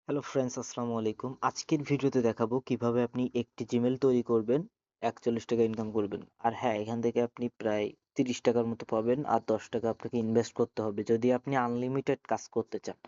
Hello friends, আসসালামু আলাইকুম। আজকের ভিডিওতে দেখাবো কিভাবে আপনি একটি জিমেল তৈরি করবেন, ৪১ টাকা ইনকাম করবেন। আর হ্যাঁ, এখান থেকে আপনি প্রায় ৩০ টাকার মতো পাবেন, আর ১০ টাকা আপনাকে ইনভেস্ট করতে হবে যদি আপনি আনলিমিটেড কাজ করতে চান।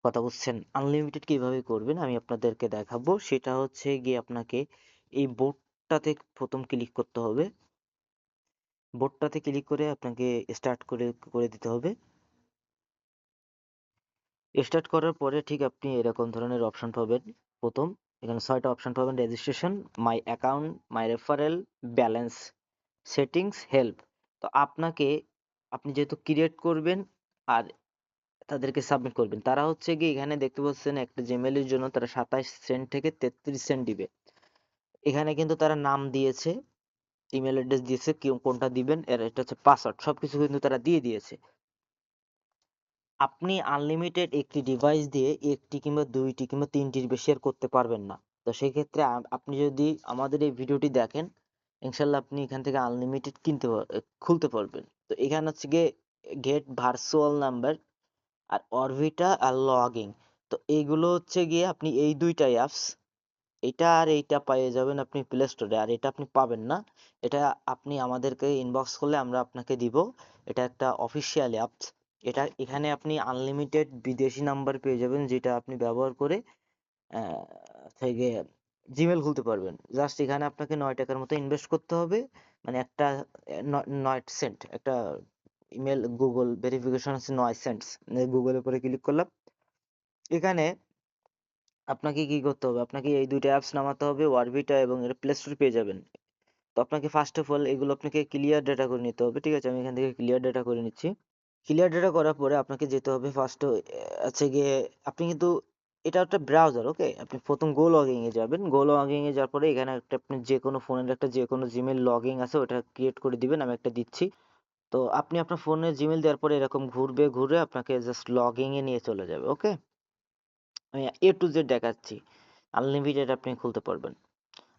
কথা বুঝছেন? আনলিমিটেড কিভাবে করবেন আমি আপনাদেরকে দেখাবো। সেটা হচ্ছে গিয়ে আপনাকে এই বোর্ডটাতে ১ম ক্লিক করতে হবে। বোর্ডটাতে ক্লিক করে আপনাকে স্টার্ট করে দিতে হবে। স্টার্ট করার পরে ঠিক আপনি এরকম ধরনের অপশন পাবেন। প্রথম এখানে ৬টা অপশন পাবেন: registration, my account, my referral, balance, settings, help. তো আপনি যেহেতু ক্রিয়েট করবেন আর তাদেরকে সাবমিট করবেন, তারা হচ্ছে গিয়ে এখানে দেখতে পাচ্ছেন একটা জিমেইলের জন্য তারা ২৭ সেন্ট থেকে ৩৩ সেন্ট দিবে। এখানে কিন্তু তারা নাম দিয়েছে, ইমেল অ্যাড্রেস দিয়েছে, কেউ কোনটা দিবেন, এর এটা হচ্ছে পাসওয়ার্ড, সবকিছু কিন্তু তারা দিয়ে দিয়েছে। আপনি আনলিমিটেড একটি ডিভাইস দিয়ে ১টি কিংবা ২টি কিংবা ৩টির বেশি আর করতে পারবেন না। তো সেক্ষেত্রে আপনি যদি আমাদের এই ভিডিওটি দেখেন, ইনশাআল্লাহ আপনি এখান থেকে আনলিমিটেড খুলতে পারবেন। তো এখানে হচ্ছে গিয়ে গেট ভার্চুয়াল নাম্বার আর অরবিটা আর লগইন। তো এইগুলো হচ্ছে গিয়ে আপনি এই ২ টা অ্যাপস, এটা আর এইটা পেয়ে যাবেন আপনি প্লে স্টোরে, আর এটা আপনি পাবেন না। এটা আপনি আমাদেরকে ইনবক্স করলে আমরা আপনাকে দিব। এটা একটা অফিসিয়াল অ্যাপস। এখানে আপনি আনলিমিটেড বিদেশি নাম্বার পেয়ে যাবেন, যেটা আপনি ব্যবহার করে থেকে জিমেল খুলতে পারবেন। জাস্ট এখানে আপনাকে ৯ টাকার মতো ইনভেস্ট করতে হবে। মানে একটা ৯ সেন্ট একটা ইমেল, গুগল ভেরিফিকেশন আছে ৯ সেন্টস। গুগলের উপরে ক্লিক করলাম। এখানে আপনাকে কি করতে হবে? আপনাকে এই ২ টা অ্যাপস নামাতে হবে, ওয়ারবিটা এবং এর প্লে স্টোরে পেয়ে যাবেন। তো আপনাকে ফার্স্ট অফ অল এগুলো আপনাকে ক্লিয়ার ডেটা করে নিতে হবে। ঠিক আছে? আমি এখান থেকে ক্লিয়ার ডেটা করে নিচ্ছি। ক্লিয়ার ডেটা করার পরে আপনাকে যেতে হবে ফার্স্ট হচ্ছে গিয়ে, আপনি কিন্তু এটা একটা ব্রাউজার, ওকে? আপনি ১ম গো লগইন এ যাবেন। গো লগইন এ যাওয়ার পরে এখানে একটা আপনি যেকোনো ফোনের একটা যেকোনো জিমেইল লগইন আছে ওটা ক্রিয়েট করে দিবেন। আমি একটা দিচ্ছি। তো আপনি আপনার ফোনে জিমেইল দেওয়ার পরে এরকম ঘুরবে, ঘুরে আপনাকে জাস্ট লগইন এ নিয়ে চলে যাবে, ওকে? আমি A to Z দেখাচ্ছি। আনলিমিটেড আপনি খুলতে পারবেন।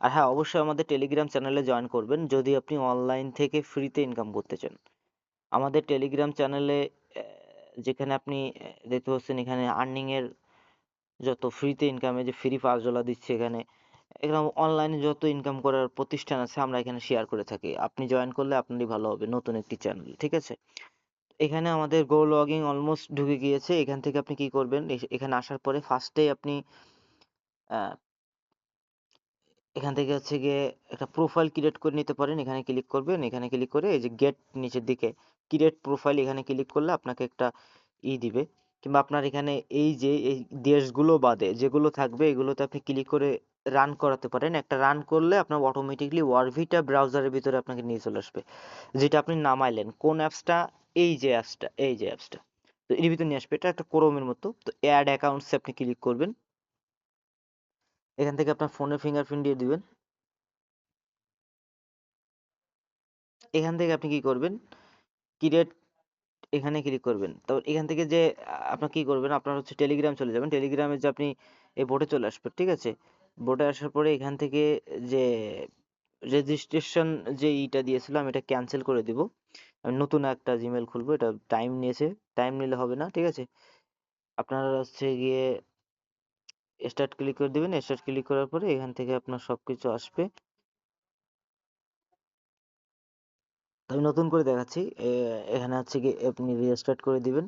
আর হ্যাঁ, অবশ্যই আমাদের টেলিগ্রাম চ্যানেলে জয়েন করবেন যদি আপনি অনলাইন থেকে ফ্রিতে ইনকাম করতে চান। আমাদের টেলিগ্রাম চ্যানেলে যেখানে আপনি দেখতে পাচ্ছেন এখানে আর্নিং এর যত ফ্রিতে ইনকামে যে ফ্রি $৫ দিচ্ছে এখানে, এরকম অনলাইনে যত ইনকাম করার প্রতিষ্ঠান আছে আমরা এখানে শেয়ার করে থাকি। আপনি জয়েন করলে আপনারই ভালো হবে, নতুন একটি চ্যানেল। ঠিক আছে? এখানে আমাদের গো লগইন অলমোস্ট ঢুকে গিয়েছে। এখান থেকে আপনি কি করবেন? এখানে আসার পরে ফার্স্টেই আপনি আহ, এখান থেকে হচ্ছে গিয়ে একটা প্রোফাইল ক্রিয়েট করে নিতে পারেন। এখানে ক্লিক করবেন। এখানে ক্লিক করে এই যে গেট নিচের দিকে ক্রিয়েট প্রোফাইল, এখানে ক্লিক করলে আপনাকে একটা দিবে। কিংবা আপনার এখানে এই যে এই দেশগুলো বাদে যেগুলো থাকবে এগুলোতে আপনি ক্লিক করে রান করাতে পারেন। একটা রান করলে আপনার অটোমেটিকলি ওয়ারভিটা ব্রাউজারের ভিতরে আপনাকে নিয়ে চলে আসবে। যেটা আপনি নামাইলেন কোন অ্যাপসটা, এই যে অ্যাপসটা, তো এর ভিতরে নিয়ে আসবে। এটা একটা ক্রোমের মতো। তো অ্যাড অ্যাকাউন্টসে আপনি ক্লিক করবেন। এখান থেকে আপনার ফোনের ফিঙ্গারপ্রিন্ট দিয়ে দিবেন। এখান থেকে আপনি কি করবেন? ক্রিয়েট, এখানে ক্লিক করবেন। তো এখান থেকে যে আপনার কি করবেন? আপনার হচ্ছে টেলিগ্রাম চলে যাবেন। টেলিগ্রামে যে আপনি এই বোটে চলে আসবেন। ঠিক আছে? বোটে আসার পরে এখান থেকে যে রেজিস্ট্রেশন যে ইটা দিয়েছিলাম এটা ক্যান্সেল করে দিব। আমি নতুন একটা জিমেইল খুলবো। এটা টাইম নিয়েছে। টাইম নিলে হবে না। ঠিক আছে? আপনারা হচ্ছে গিয়ে স্টার্ট ক্লিক করে দিবেন। স্টার্ট ক্লিক করার পরে এখান থেকে আপনার সবকিছু আসবে। তো আমি নতুন করে দেখাচ্ছি। এখানে হচ্ছে গিয়ে আপনি রিস্টার্ট করে দিবেন।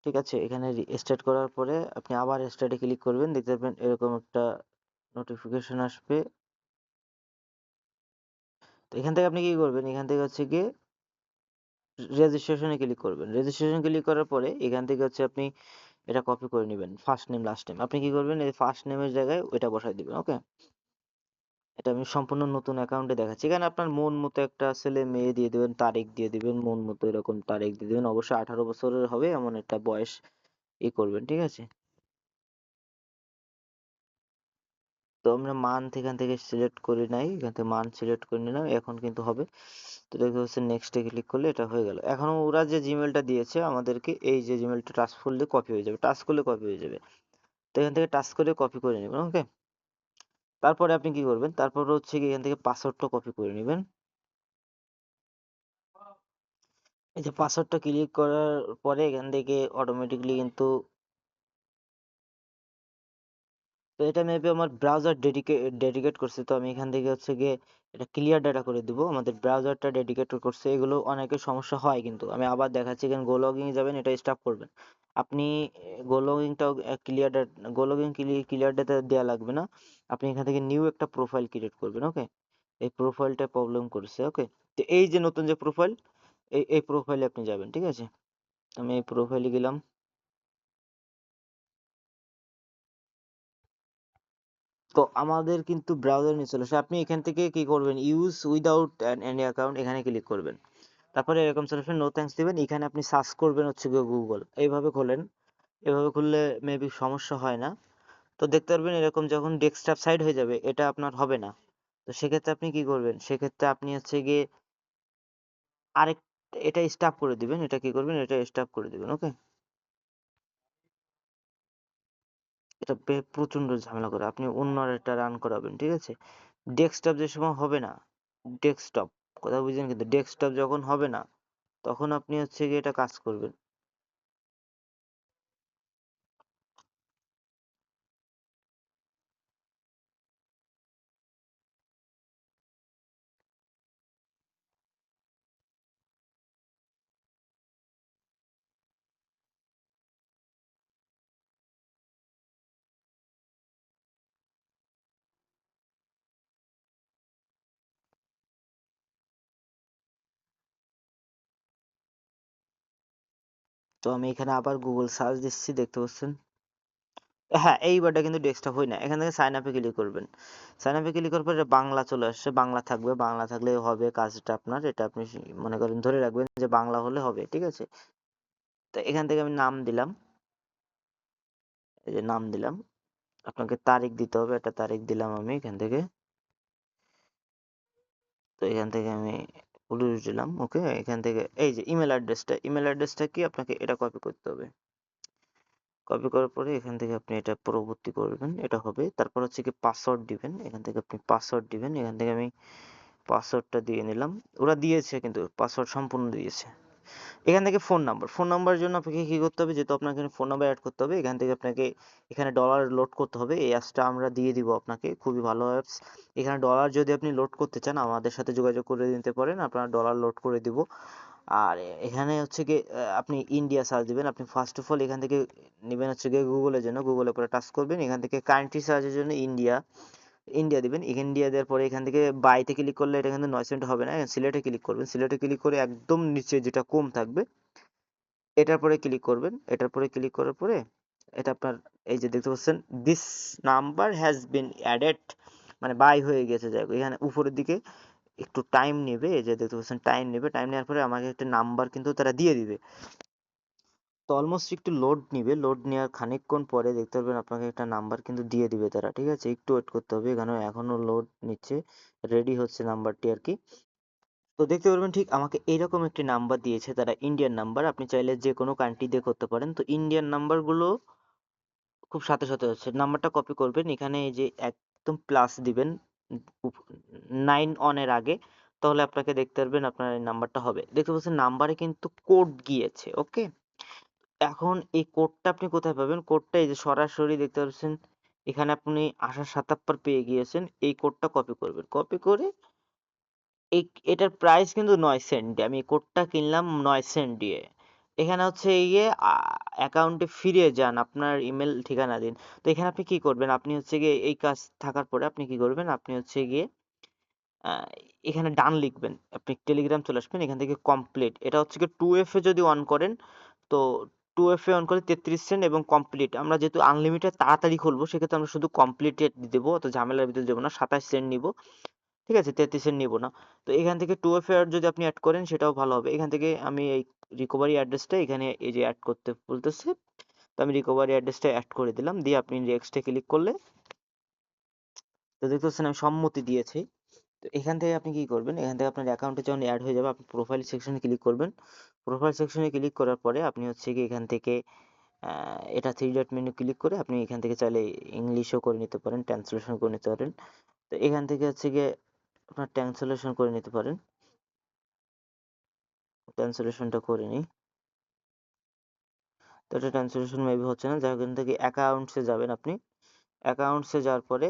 ঠিক আছে? এখানে স্টার্ট করার পরে আপনি আবার স্টার্টে ক্লিক করবেন। দেখতে পাবেন এরকম একটা নোটিফিকেশন আসবে। তো এখান থেকে আপনি কি করবেন? এখান থেকে হচ্ছে গিয়ে রেজিস্ট্রেশনে ক্লিক করবেন। রেজিস্ট্রেশন ক্লিক করার পরে এখান থেকে হচ্ছে আপনি এটা কপি করে নিবেন। First name, last name. আপনি কি করবেন? এই ফার্স্ট নেমের জায়গায় ওইটা বসায় দিবেন। ওকে? এটা আমি সম্পূর্ণ নতুন অ্যাকাউন্টে দেখাচ্ছি। এখানে আপনার মন মতো একটা ছেলে মেয়ে দিয়ে দিবেন, তারিখ দিয়ে দিবেন, মন মতো এরকম তারিখ দিয়ে দিবেন। অবশ্যই 18 বছরের হবে এমন একটা বয়স করবেন। ঠিক আছে? তো আমরা মান্থ এখান থেকে সিলেক্ট করে নাই, এখান থেকে মান্থ সিলেক্ট করে নিলাম, এখন কিন্তু হবে। তো দেখতে পাচ্ছেন নেক্সটে ক্লিক করলে এটা হয়ে গেল। এখন ওরা যে জিমেলটা দিয়েছে আমাদেরকে, এই যে জিমেলটা টাচ করলে কপি হয়ে যাবে, টাচ করলে কপি হয়ে যাবে। তো এখান থেকে টাচ করে কপি করে নেবেন। ওকে? তারপরে আপনি কি করবেন? তারপর হচ্ছে কি এখান থেকে পাসওয়ার্ডটা কপি করে নেবেন। এই যে পাসওয়ার্ডটা ক্লিক করার পরে এখান থেকে অটোমেটিকলি কিন্তু তো এটা মেবি আমার ব্রাউজার ডেডিকেট করছে, তো আমি এখান থেকে হচ্ছে গিয়ে এটা ক্লিয়ার ডাটা করে দিব। আমাদের ব্রাউজারটা ডেডিকেট করছে, এগুলো অনেকের সমস্যা হয়। কিন্তু আমি আবার দেখাচ্ছি, এখানে গো লগিং যাবেন, এটা স্টপ করবেন আপনি। গো লগিংটাও ক্লিয়ার গো লগিং ক্লিয়ার ডাটা দেওয়া লাগবে না। আপনি এখান থেকে নিউ একটা প্রোফাইল ক্রিয়েট করবেন। ওকে, এই প্রোফাইলটা প্রবলেম করছে। ওকে, তো এই যে নতুন যে প্রোফাইল, এই প্রোফাইলে আপনি যাবেন। ঠিক আছে, আমি এই প্রোফাইলে গেলাম। তো আমাদের কিন্তু ব্রাউজার নিয়ে চলে আসে। আপনি এখান থেকে কি করবেন, ইউজ উইদাউট এনি অ্যাকাউন্ট, এখানে ক্লিক করবেন। তারপরে এরকম চলে আসবে, নো থ্যাঙ্কস দিবেন। এখানে আপনি সার্চ করবেন হচ্ছে গিয়ে গুগল, এইভাবে খোলেন। এভাবে খুললে মেবি সমস্যা হয় না। তো দেখতে পারবেন এরকম যখন ডেস্কটপ সাইড হয়ে যাবে, এটা আপনার হবে না। তো সেক্ষেত্রে আপনি কি করবেন, সেক্ষেত্রে আপনি হচ্ছে গিয়ে আরেক এটা স্টপ করে দিবেন। এটা কি করবেন, এটা স্টপ করে দিবেন। ওকে, এটা প্রচন্ড ঝামেলা করে, আপনি অন্য একটা রান করাবেন। ঠিক আছে, ডেস্কটপ যে সময় হবে না, ডেস্কটপ, কথা বুঝছেন, কিন্তু ডেস্কটপ যখন হবে না, তখন আপনি হচ্ছে গিয়ে এটা কাজ করবেন। তো আমি এখানে আবার গুগল সার্চ দিচ্ছি, দেখতে পাচ্ছেন। হ্যাঁ, এইবারটা কিন্তু ডেস্কটপ হয় না। এখান থেকে সাইন আপে ক্লিক করবেন। সাইন আপে ক্লিক করার পরে বাংলা চলে আসছে, বাংলা থাকবে। বাংলা থাকলে হবে কাজটা আপনার, এটা আপনি মনে করেন ধরে রাখবেন যে বাংলা হলে হবে। ঠিক আছে, তো এখান থেকে আমি নাম দিলাম, এই যে নাম দিলাম। আপনাকে তারিখ দিতে হবে, একটা তারিখ দিলাম আমি এখান থেকে। তো এখান থেকে আমি পুলিশ দিলাম। ওকে, এখান থেকে এই যে ইমেল অ্যাড্রেসটা কি, আপনাকে এটা কপি করতে হবে। কপি করার পরে এখান থেকে আপনি এটা পরবর্তী করবেন, এটা হবে। তারপর হচ্ছে কি পাসওয়ার্ড দিবেন, এখান থেকে আপনি পাসওয়ার্ড দিবেন। এখান থেকে আমি পাসওয়ার্ডটা দিয়ে নিলাম। ওরা দিয়েছে, কিন্তু পাসওয়ার্ড সম্পূর্ণ দিয়েছে। এখান থেকে ফোন নাম্বারের জন্য আপনাকে কি করতে হবে, যেহেতু আপনাকে ফোন নাম্বার অ্যাড করতে হবে, এখান থেকে আপনাকে এখানে ডলার লোড করতে হবে। এই অ্যাপসটা আমরা দিয়ে দিব আপনাকে, খুবই ভালো অ্যাপস। এখানে ডলার যদি আপনি লোড করতে চান, আমাদের সাথে যোগাযোগ করে নিতে পারেন, আপনারা ডলার লোড করে দিব। আর এখানে হচ্ছে গিয়ে আপনি ইন্ডিয়া সার্চ দিবেন। আপনি ফার্স্ট অফ অল এখান থেকে নেবেন হচ্ছে গিয়ে গুগলের জন্য, গুগলের পরে টাচ করবেন। এখান থেকে কান্ট্রি সার্চের জন্য ইন্ডিয়া, ইন্ডিয়া দিবেন। ইন্ডিয়া দেওয়ার পরে এখান থেকে বাইতে ক্লিক করলে এটা কিন্তু 9 সেন্ট হবে না, সিলেটে ক্লিক করবেন। সিলেটে ক্লিক করে একদম নিচে যেটা কম থাকবে, এটার পরে ক্লিক করবেন। এটার পরে ক্লিক করার পরে এটা আপনার, এই যে দেখতে পাচ্ছেন, this number has been added, মানে বাই হয়ে গেছে। যাই হোক, এখানে উপরের দিকে একটু টাইম নেবে, এই যে দেখতে পাচ্ছেন টাইম নেবে। টাইম নেওয়ার পরে আমাকে একটা নাম্বার কিন্তু তারা দিয়ে দিবে। তো অলমোস্ট একটু লোড নিবে, লোড নেওয়ার খানিকক্ষণ পরে দেখতে পারবেন আপনাকে একটা নাম্বার কিন্তু দিয়ে দিবে তারা। ঠিক আছে, একটু ওয়েট করতে হবে, এখানে এখনো লোড নিচ্ছে, রেডি হচ্ছে নাম্বারটি আর কি। তো দেখতে পারবেন ঠিক আমাকে এরকম একটি নাম্বার দিয়েছে তারা, ইন্ডিয়ান নাম্বার। আপনি চাইলে যে কোনো কান্ট্রি দিয়ে করতে পারেন। তো ইন্ডিয়ান নাম্বারগুলো খুব সাথে সাথে হচ্ছে, নাম্বারটা কপি করবেন। এখানে এই যে একদম প্লাস দিবেন 9 অনের আগে, তাহলে আপনাকে দেখতে পারবেন আপনার এই নাম্বারটা হবে। দেখতে পাচ্ছেন নাম্বারে কিন্তু কোড গিয়েছে। ওকে, এখন এই কোডটা আপনি কোথায় পাবেন, কোডটা এই যে সরাসরি দেখতে পাচ্ছেন এখানে আপনি আসার 7 পেয়ে গিয়েছেন। এই কোডটা কপি করবেন, কপি করে এই, এটার প্রাইস কিন্তু 9 সেন্ট দিয়ে, আমি এই কোডটা কিনলাম 9 সেন্ট দিয়ে। এখানে হচ্ছে গিয়ে অ্যাকাউন্টে ফিরে যান, আপনার ইমেল ঠিকানা দিন। তো এখানে আপনি কি করবেন, আপনি হচ্ছে গিয়ে এই কাজ থাকার পরে আপনি কি করবেন, আপনি হচ্ছে গিয়ে আহ, এখানে ডান লিখবেন। আপনি টেলিগ্রাম চলে আসবেন, এখান থেকে কমপ্লিট, এটা হচ্ছে গিয়ে 2FA এ যদি অন করেন, তো 2FA অন করে 33 সেন্ট, এবং কমপ্লিট আমরা যেহেতু আনলিমিটেড তাড়াতাড়ি খুলবো, সেক্ষেত্রে আমরা শুধু কমপ্লিটেড দেবো, অত ঝামেলার ভিতরে দেবো না। 27 সেন্ট নিব, ঠিক আছে, 33 সেন্ট নিব না। তো এখান থেকে 2FA যদি আপনি অ্যাড করেন সেটাও ভালো হবে। এখান থেকে আমি এই রিকভারি অ্যাড্রেসটা এখানে এই যে অ্যাড করতে বলতেছে, তো আমি রিকভারি অ্যাড্রেসটা অ্যাড করে দিলাম। দিয়ে আপনি নেক্সটে ক্লিক করলে, তো দেখতে পাচ্ছেন আমি সম্মতি দিয়েছি। তো এখান থেকে আপনি কি করবেন, এখান থেকে আপনার অ্যাকাউন্টে যখন অ্যাড হয়ে যাবে, আপনি প্রোফাইল সেকশনে ক্লিক করবেন। প্রোফাইল সেকশনে ক্লিক করার পরে আপনি হচ্ছে কি এখান থেকে এটা থ্রি ডট মেনু ক্লিক করে আপনি এখান থেকে চাইলে ইংলিশও করে নিতে পারেন, ট্রান্সলেশন করে নিতে পারেন। তো এখান থেকে হচ্ছে গিয়ে আপনার ট্রান্সলেশন করে নিতে পারেন। ট্রান্সলেশনটা করে নিই। তো এটা ট্রান্সলেশন মেবি হচ্ছে না, যাই হোক, এখান থেকে অ্যাকাউন্টসে যাবেন আপনি। অ্যাকাউন্টসে যাওয়ার পরে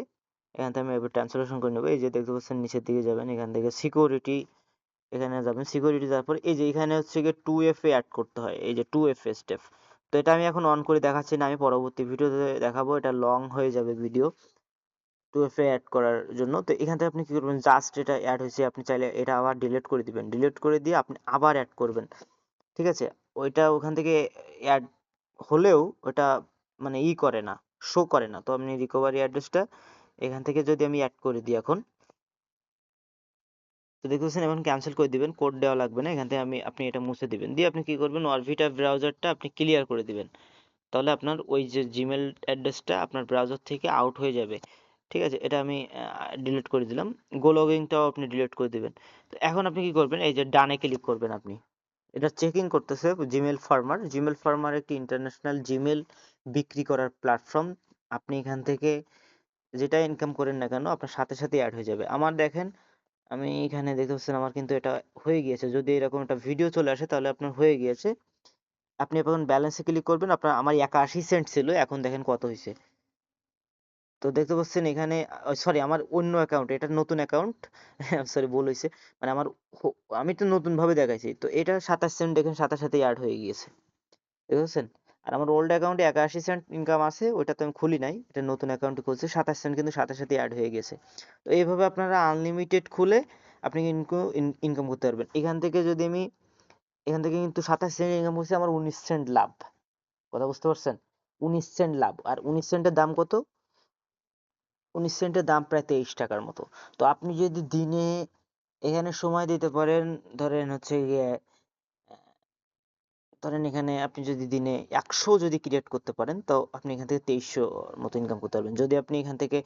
এখান থেকে আমি এবার ট্রান্সলেশন করে নেবো। এই যে দেখতে পাচ্ছেন নিচের দিকে যাবেন, এখান থেকে সিকিউরিটি, এখানে যাবেন সিকিউরিটি যাওয়ার পর এই যে এখানে হচ্ছে গিয়ে 2FA অ্যাড করতে হয়, এই যে 2FA স্টেপ। তো এটা আমি এখন অন করে দেখাচ্ছি না, আমি পরবর্তী ভিডিওতে দেখাবো, এটা লং হয়ে যাবে ভিডিও 2FA অ্যাড করার জন্য। তো এখান থেকে আপনি কি করবেন, জাস্ট এটা অ্যাড হয়েছে, আপনি চাইলে এটা আবার ডিলিট করে দিবেন, ডিলিট করে দিয়ে আপনি আবার অ্যাড করবেন, ঠিক আছে? ওইটা ওখান থেকে অ্যাড হলেও ওটা মানে করে না, শো করে না। তো আপনি রিকভারি অ্যাড্রেসটা এখান থেকে যদি আমি অ্যাড করে দিই এখন, তো দেখতে পাচ্ছেন এখন ক্যান্সেল করে দিবেন, কোড দেওয়া লাগবে না, এখান থেকে আপনি এটা মুছে দিবেন, দিয়ে আপনি কি করবেন, অরবিটা ব্রাউজারটা আপনি ক্লিয়ার করে দিবেন। তাহলে আপনার ওই যে জিমেল অ্যাড্রেসটা আপনার ব্রাউজার থেকে আউট হয়ে যাবে, ঠিক আছে? এটা আমি ডিলিট করে দিলাম। গো লগইনটাও আপনি ডিলিট করে দিবেন। তো এখন আপনি কি করবেন, এই যে ডানে ক্লিক করবেন আপনি, এটা চেকিং করতেছে জিমেল ফার্মার। জিমেল ফার্মার একটি ইন্টারন্যাশনাল জিমেল বিক্রি করার প্ল্যাটফর্ম। আপনি এখান থেকে যেটা ইনকাম করেন না কেন আপনার সাথে সাথে অ্যাড হয়ে যাবে। আমার দেখেন আমি এখানে দেখতে পাচ্ছেন আমার কিন্তু এটা হয়ে গিয়েছে, যদি এরকম একটা ভিডিও চলে আসে তাহলে আপনার হয়ে গিয়েছে। আপনি এখন ব্যালেন্সে ক্লিক করবেন, আপনার আমার 81 সেন্ট ছিল, এখন দেখেন কত হয়েছে। তো দেখতে পাচ্ছেন এখানে, সরি আমার অন্য অ্যাকাউন্ট, এটা নতুন অ্যাকাউন্ট, সরি ভুল হয়েছে, মানে আমার আমি তো নতুন ভাবে দেখাইছি, তো এটা 27 সেন্ট দেখেন সাথে সাথে অ্যাড হয়ে গিয়েছে, বুঝতে পারছেন? আর আমার ওল্ড অ্যাকাউন্টে 81 সেন্ট ইনকাম আছে, ওইটা তো আমি খুলি নাই, এটা নতুন অ্যাকাউন্টে খুলছি, 27 সেন্ট কিন্তু সাথে সাথে অ্যাড হয়ে গেছে। তো এইভাবে আপনারা আনলিমিটেড খুলে আপনি কিন্তু ইনকাম করতে পারবেন। এখান থেকে যদি আমি এখান থেকে কিন্তু 27 সেন্ট ইনকাম করছি, আমার 19 সেন্ট লাভ, কথা বুঝতে পারছেন? 19 সেন্ট লাভ, আর 19 সেন্টের দাম কত? 19 সেন্টের দাম প্রায় 23 টাকার মতো। তো আপনি যদি দিনে এখানে সময় দিতে পারেন, ধরেন হচ্ছে গিয়ে ধরেন এখানে আপনি যদি দিনে 100 যদি ক্রিয়েট করতে পারেন, তো আপনি এখান থেকে 2300 মতো ইনকাম করতে পারবেন। যদি আপনি এখান থেকে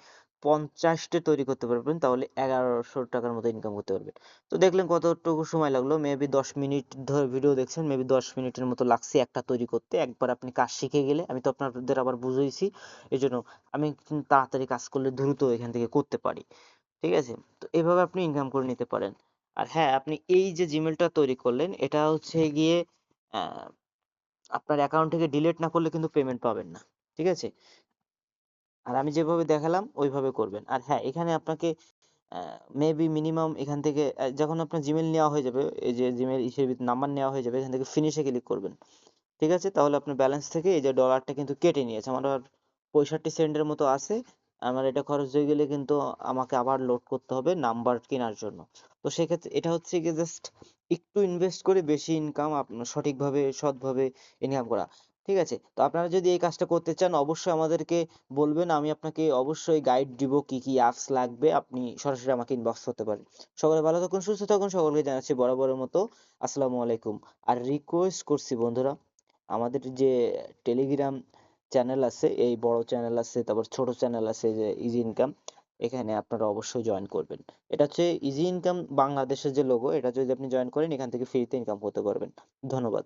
50টা তৈরি করতে পারবেন তাহলে 1100 টাকার মতো ইনকাম করতে পারবেন। তো দেখলেন কতটুকু সময় লাগলো, মেবি 10 মিনিট ধরে ভিডিও দেখছেন, মেবি 10 মিনিটের মতো লাগছে একটা তৈরি করতে। একবার আপনি কাজ শিখে গেলে, আমি তো আপনাদের আবার বুঝাইছি, এই জন্য আমি কিন্তু তাড়াতাড়ি কাজ করলে দ্রুত এখান থেকে করতে পারি, ঠিক আছে? তো এভাবে আপনি ইনকাম করে নিতে পারেন। আর হ্যাঁ, আপনি এই যে জিমেলটা তৈরি করলেন এটা হচ্ছে গিয়ে আহ, আপনার অ্যাকাউন্ট থেকে ডিলিট না করলে কিন্তু পেমেন্ট পাবেন না, ঠিক আছে? আর আমি যেভাবে দেখালাম ওইভাবে করবেন। আর হ্যাঁ, এখানে আপনাকে মেবি মিনিমাম এখান থেকে যখন আপনার জিমেল নেওয়া হয়ে যাবে, এই যে জিমেল হিসেবে নাম্বার নেওয়া হয়ে যাবে, এখান থেকে ফিনিশে ক্লিক করবেন, ঠিক আছে? তাহলে আপনার ব্যালেন্স থেকে এই যে ডলারটা কিন্তু কেটে নিয়েছে, আমার আর 65 সেন্টের মতো আছে। আমার এটা খরচ হয়ে গেলে কিন্তু আমাকে আবার লোড করতে হবে নাম্বার কেনার জন্য। তো সেক্ষেত্রে এটা হচ্ছে গিয়ে জাস্ট একটু ইনভেস্ট করে বেশি ইনকাম, আপনার সঠিকভাবে সৎভাবে ইনকাম করা, ঠিক আছে? তো আপনারা যদি এই কাজটা করতে চান অবশ্যই আমাদেরকে বলবেন, আমি আপনাকে অবশ্যই গাইড দিব কি কি অ্যাপস লাগবে, আপনি সরাসরি আমাকে ইনবক্স করতে পারেন। সকলে ভালো থাকুন, সুস্থ থাকুন, সকলকে জানাচ্ছি বরাবরের মতো আসসালামু আলাইকুম। আর রিকোয়েস্ট করছি বন্ধুরা, আমাদের যে টেলিগ্রাম চ্যানেল আছে, এই বড় চ্যানেল আছে, তারপর ছোট চ্যানেল আছে যে ইজি ইনকাম, এখানে আপনারা অবশ্যই জয়েন করবেন। এটা হচ্ছে ইজি ইনকাম বাংলাদেশের যে লোগো, এটা যদি আপনি জয়েন করেন এখান থেকে ফ্রিতে ইনকাম করতে পারবেন। ধন্যবাদ।